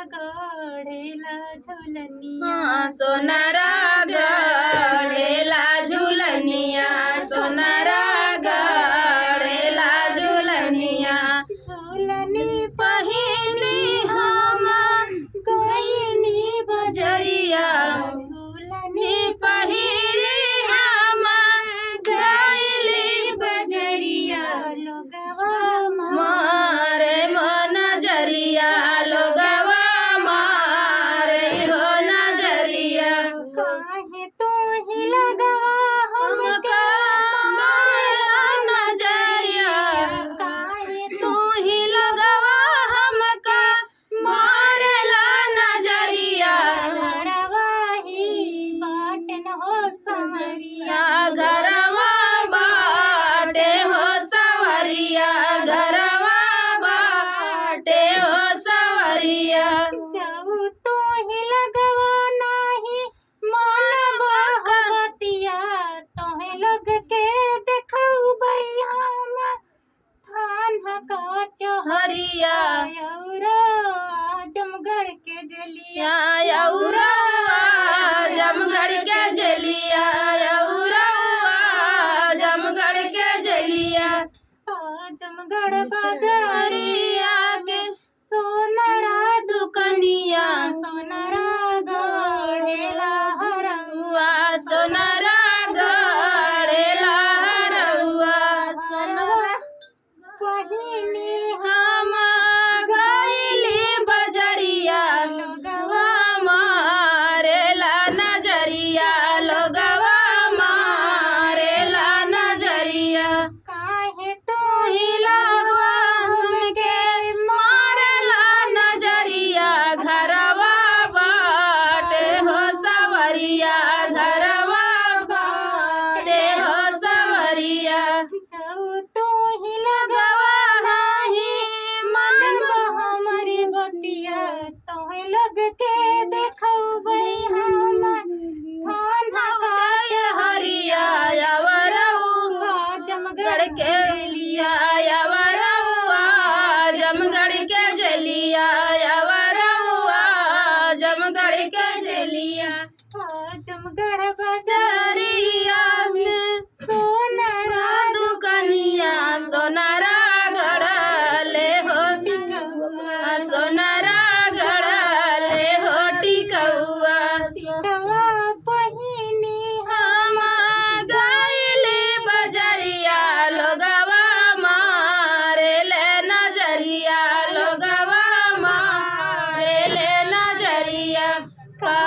गढ़ेला झुलनिया सोनारा गढ़ेला झुलनिया सोनारा गढ़ेला झुलनिया झुलनी पहिनी हम गईनी बजरिया झुलनी पहिरी हम गईली बजरिया लोगवा मारे मन जरिया लोगवा मारे हो नजरिया काहे तो ही लगवा हमका मारला नजरिया काहे तू ही लगवा हमका मारला नजरिया घरवा ही बाटन हो समरिया घरवा बाटे हो सवरिया घरवा बाटे हो सवरिया जाऊ तो ही लगवा नाही मन बहबतिया तोहे लोग के देखऊ हम थान का चोहरिया हरिया जमगढ़ के जलिया यौरा जमगढ़ के जलिया यौरा जमगढ़ के जलिया जमगढ़ बाजारिया के सोनरा दुकनिया सोनरा गढ़ेला हरवा सोनारा गढ़ेला हरवा सोनारा पहिनी हम गईली बजरिया लोगवा मारेला नजरिया लोगवा मारेला नजरिया काहे तो ही लगवा हमके मारेला नजरिया घरवा बाटे हो सवरिया घरवा बाटे हो सवरिया जाऊ तो ही लगवा गवा ही मन हमारी बतिया तोहे लोग के देखऊ हम थान का हरिया यवरऊ जमगढ़ के लिया यवरउआ जमगढ़ के जलिया यवरउआ जमगढ़ के जलिया जमगढ़ बाजार जरिया में सोनरा दुकनिया सोनारा गढ़ले हो सोनारा गढ़ले हो टिकौआ कवा पहिनी हम गईली बजरिया लोगवा मारेले नजरिया लोगवा मारेले नजरिया का